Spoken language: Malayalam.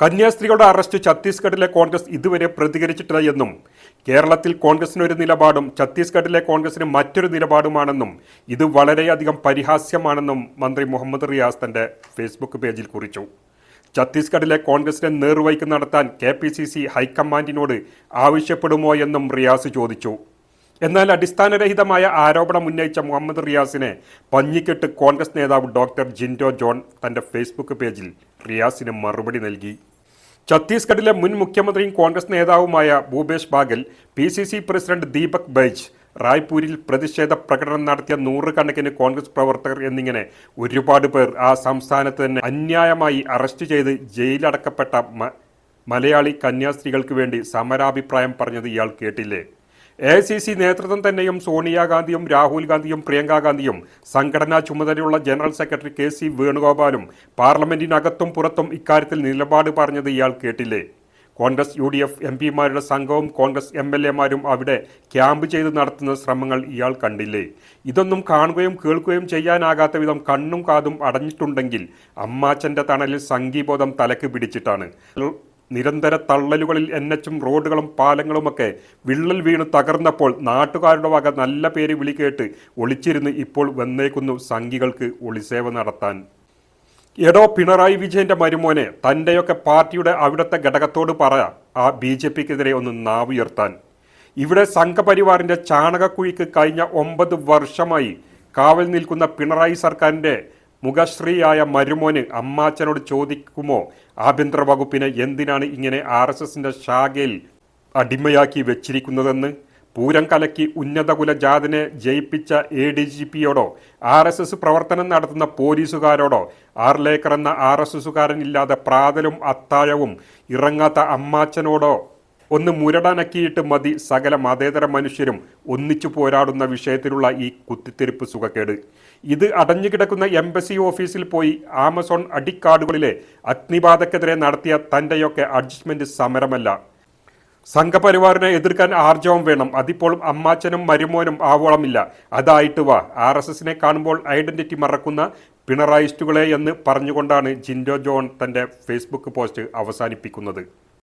കന്യാസ്ത്രീകളുടെ അറസ്റ്റ് ഛത്തീസ്ഗഡിലെ കോൺഗ്രസ് ഇതുവരെ പ്രതികരിച്ചിട്ടില്ല എന്നും കേരളത്തിൽ കോൺഗ്രസിന് ഒരു നിലപാടും ഛത്തീസ്ഗഡിലെ കോൺഗ്രസിന് മറ്റൊരു നിലപാടുമാണെന്നും ഇത് വളരെയധികം പരിഹാസ്യമാണെന്നും മന്ത്രി മുഹമ്മദ് റിയാസ് തന്റെ ഫേസ്ബുക്ക് പേജിൽ കുറിച്ചു. ഛത്തീസ്ഗഡിലെ കോൺഗ്രസിനെ നേർവഴിക്ക് നടത്താൻ KPCC ഹൈക്കമാൻഡിനോട് ആവശ്യപ്പെടുമോ എന്നും റിയാസ് ചോദിച്ചു. എന്നാൽ അടിസ്ഥാനരഹിതമായ ആരോപണം ഉന്നയിച്ച മുഹമ്മദ് റിയാസിനെ പഞ്ഞിക്കെട്ട് കോൺഗ്രസ് നേതാവ് ഡോക്ടർ ജിൻഡോ ജോൺ തന്റെ ഫേസ്ബുക്ക് പേജിൽ റിയാസിന് മറുപടി നൽകി. ഛത്തീസ്ഗഡിലെ മുൻ മുഖ്യമന്ത്രിയും കോൺഗ്രസ് നേതാവുമായ ഭൂപേഷ് ബാഗൽ, PCC പ്രസിഡന്റ് ദീപക് ബൈജ്, റായ്പൂരിൽ പ്രതിഷേധ പ്രകടനം നടത്തിയ നൂറുകണക്കിന് കോൺഗ്രസ് പ്രവർത്തകർ എന്നിങ്ങനെ ഒരുപാട് പേർ ആ സംസ്ഥാനത്ത് തന്നെ അന്യായമായി അറസ്റ്റ് ചെയ്ത് ജയിലടക്കപ്പെട്ട മലയാളി കന്യാസ്ത്രീകൾക്ക് വേണ്ടി സമരാഭിപ്രായം പറഞ്ഞത് ഇയാൾ കേട്ടില്ലേ? AICC നേതൃത്വം തന്നെയും സോണിയാഗാന്ധിയും രാഹുൽ ഗാന്ധിയും പ്രിയങ്കാ ഗാന്ധിയും സംഘടനാ ചുമതലയുള്ള ജനറൽ സെക്രട്ടറി KC വേണുഗോപാലും പാർലമെന്റിനകത്തും പുറത്തും ഇക്കാര്യത്തിൽ നിലപാട് പറഞ്ഞത് ഇയാൾ കേട്ടില്ലേ? കോൺഗ്രസ് UDF MPമാരുടെ സംഘവും കോൺഗ്രസ് MLAമാരും അവിടെ ക്യാമ്പ് ചെയ്ത് നടത്തുന്ന ശ്രമങ്ങൾ ഇയാൾ കണ്ടില്ലേ? ഇതൊന്നും കാണുകയും കേൾക്കുകയും ചെയ്യാനാകാത്ത വിധം കണ്ണും കാതും അടഞ്ഞിട്ടുണ്ടെങ്കിൽ അമ്മാച്ചൻ്റെ തണലിൽ സംഘീബോധം തലക്ക് പിടിച്ചിട്ടാണ്. നിരന്തര തള്ളലുകളിൽ NHും റോഡുകളും പാലങ്ങളുമൊക്കെ വിള്ളൽ വീണ് തകർന്നപ്പോൾ നാട്ടുകാരുടെ വക നല്ല പേര് വിളി കേട്ട് ഒളിച്ചിരുന്ന് ഇപ്പോൾ വന്നേക്കുന്നു സംഘികൾക്ക് ഒളിസേവ നടത്താൻ. എടോ പിണറായി വിജയന്റെ മരുമോനെ, തൻ്റെയൊക്കെ പാർട്ടിയുടെ അവിടുത്തെ ഘടകത്തോട് പറ ആ BJPക്കെതിരെ ഒന്ന് നാവുയർത്താൻ. ഇവിടെ സംഘപരിവാറിന്റെ ചാണകക്കുഴിക്ക് കഴിഞ്ഞ 9 വർഷമായി കാവൽ നിൽക്കുന്ന പിണറായി സർക്കാരിന്റെ മുഖശ്രീയായ മരുമോന് അമ്മാച്ചനോട് ചോദിക്കുമോ ആഭ്യന്തര വകുപ്പിനെ എന്തിനാണ് ഇങ്ങനെ RSSന്റെ ശാഖയിൽ അടിമയാക്കി വെച്ചിരിക്കുന്നതെന്ന്? പൂരം കലക്കി ഉന്നതകുല ജാഥനെ ജയിപ്പിച്ച ADGPയോടോ RSS പ്രവർത്തനം നടത്തുന്ന പോലീസുകാരോടോ ആർലേക്കർ എന്ന RSSകാരനില്ലാതെ പ്രാതലും അത്താഴവും ഇറങ്ങാത്ത അമ്മാച്ചനോടോ ഒന്ന് മുരടനക്കിയിട്ട് മതി സകല മതേതര മനുഷ്യരും ഒന്നിച്ചു പോരാടുന്ന വിഷയത്തിലുള്ള ഈ കുത്തിത്തിരിപ്പ് സുഖക്കേട്. ഇത് അടഞ്ഞുകിടക്കുന്ന എംബസി ഓഫീസിൽ പോയി ആമസോൺ അടിക്കാടുകളിലെ അഗ്നിബാധക്കെതിരെ നടത്തിയ തൻ്റെയൊക്കെ അഡ്ജസ്റ്റ്മെന്റ് സമരമല്ല. സംഘപരിവാറിനെ എതിർക്കാൻ ആർജവം വേണം. അതിപ്പോഴും അമ്മാച്ചനും മരുമോനും ആവോളമില്ല. അതായിട്ട് വാ. RSSനെ കാണുമ്പോൾ ഐഡന്റിറ്റി മറക്കുന്ന പിണറായിസ്റ്റുകളെ എന്ന് പറഞ്ഞുകൊണ്ടാണ് ജിൻഡോ ജോൺ തൻ്റെ ഫേസ്ബുക്ക് പോസ്റ്റ് അവസാനിപ്പിക്കുന്നത്.